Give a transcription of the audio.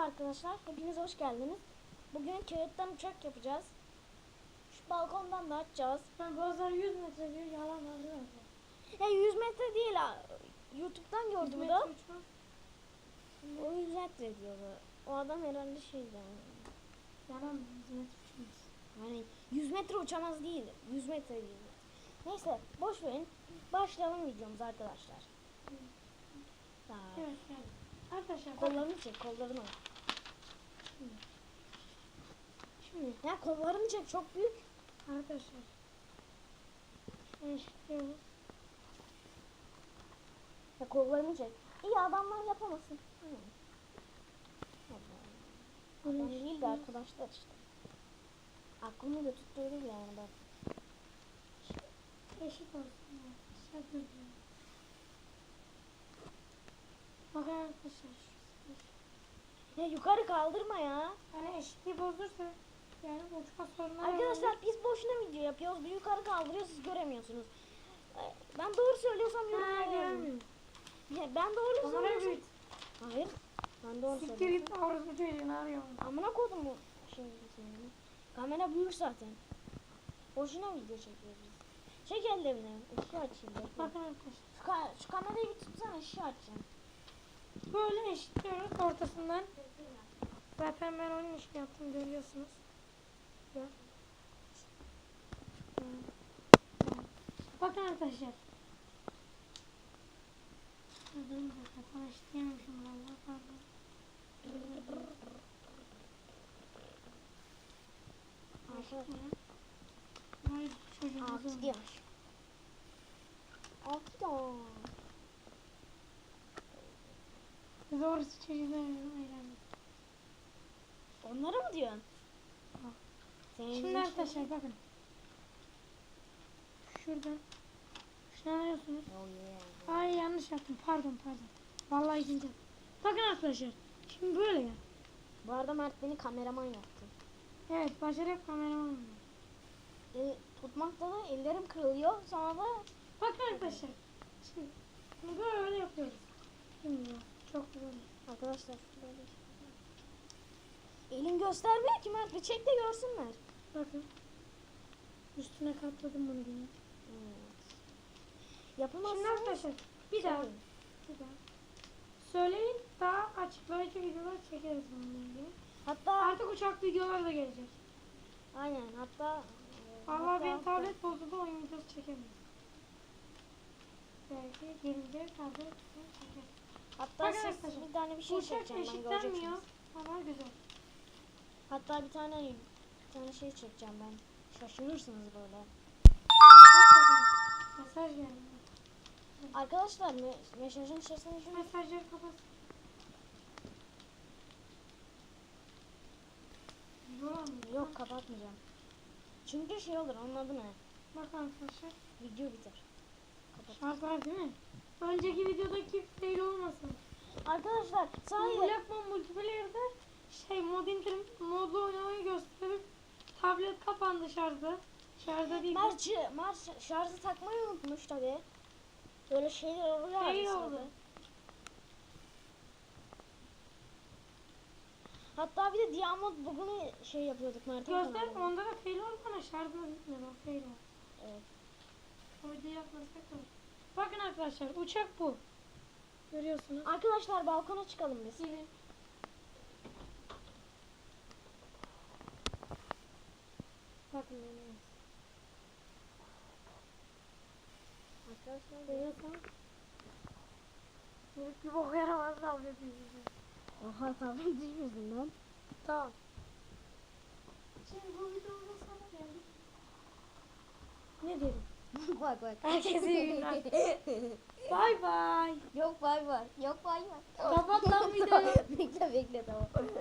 arkadaşlar, hepiniz hoş geldiniz. Bugün kağıttan uçak yapacağız. Şu balkondan da açacağız. Ben bazılar 100 metre diyor, yalan var. 100 metre değil ha. YouTube'dan gördüm metre da. uçmak. O 100 metre diyor. O adam herhalde şeydi. Yalan mı? 100 metre uçmaz. Hani 100 metre uçamaz değil. 100 metre değil. Neyse, boş verin. Başlayalım videomuz arkadaşlar. Evet, evet. Arkadaşlar Kollarını çek, kollarını. Şimdi ya kollarını çek, çok büyük. arkadaşlar. Eşitliyoruz. Ya kollarını çek. İyi adamlar yapamasın. Adam değil de arkadaşlar işte. Aklımı da tuttuğum yani bak. Eşit olsun. Şaka diyor. Bakın arkadaşlar. Ya yukarı kaldırma ya. Hani eşitliği bozursa yani uçma sorunları Arkadaşlar biz boşuna video yapıyoruz. Bir yukarı kaldırıyor, siz göremiyorsunuz. Ben doğru söylüyorsam yorumlara yazın. göremiyorum. Ya ben doğru Kamera söylüyorsam. büyüt. Hayır. Ben doğru Siktir söylüyorsam. git orası çocuğunu arıyorum. Amına koydum bu şimdi seni. Kamera büyük zaten. Boşuna video çekiyoruz biz. Çek ellerini. Işığı açayım. Bekle. Bakın arkadaşlar. Şu kamerayı bir tutsana, ışığı açacağım. Böyle eşitliyoruz ortasından. Zaten ben onun işini yaptım, görüyorsunuz. Ya. Bakın arkadaşlar. Dur bir dakika, tam eşitleyememişim valla, pardon. Vay çocuğumuzun. 6 yaş. 6 yaş. Doğrusu çocuğun öğrendik. Onlara mı diyorsun? Ha. Senin Şimdi arkadaşlar bakın. Şuradan. Şunu alıyorsunuz. Oh yeah. Ay yanlış yaptım, pardon. Vallahi ikinci. Bakın arkadaşlar. Şimdi böyle ya. Bu arada Mert beni kameraman yaptı. Evet, başarıp kameraman. Tutmakta da ellerim kırılıyor. Sonra da Bakın arkadaşlar. Şimdi bunu böyle yapıyoruz. Şimdi ya, çok güzel. arkadaşlar böyle. Elin göstermiyor ki Mert. Bir çek de görsünler. Bakın. Üstüne katladım bunu yine. Evet. Yapamazsınız. Şimdi arkadaşlar bir daha. Söyleyin, daha açıklayıcı videolar çekeriz bununla ilgili. Hatta Artık uçak videoları da gelecek. aynen hatta Allah benim tablet bozuldu, oyun videosu çekemeyiz. Belki gelince tablet çekeriz. hatta Bakın siz arkadaşlar, bir tane bir şey uçak çekeceğim ben, eşitlenmiyor göreceksiniz. ama güzel. Hatta bir tane şey çekeceğim ben. Şaşırırsınız böyle. Mesaj geldi. Arkadaşlar mesajın içerisinde şu Mesajları kapat. yok, kapatmayacağım. Çünkü şey olur, onun adı ne? Bak arkadaşlar. Video biter. Kapat. Şart var değil mi? Önceki videodaki fail olmasın. Arkadaşlar sahi Blackmon Multiplayer'da mod indirip modlu oynamayı gösterip tablet kapandı şarjda. Şarjda değil. Mert şarjı takmayı unutmuş tabi. Böyle şeyler oluyor Fail arada oldu. sırada. Hatta bir de Diamond bugünü şey yapıyorduk Mert'in Göster, kanalında. onda da fail oldu ama şarjına gitmedi, o fail oldu. Evet. O videoyu yapmasak da. Bakın arkadaşlar, uçak bu. Görüyorsunuz. Arkadaşlar balkona çıkalım biz. Gelin. Bakın benim. Arkadaşlar Görüyorsunuz. Bir bok yaramaz tablet yüzünden. oha tablet düşmesin lan. Tamam. Şimdi bu videoda sana geldik. Ne dedim? bak. Herkese iyi günler. Bye bye. Yok bay bay. Yok bay bay. Kapat lan videoyu. bekle tamam.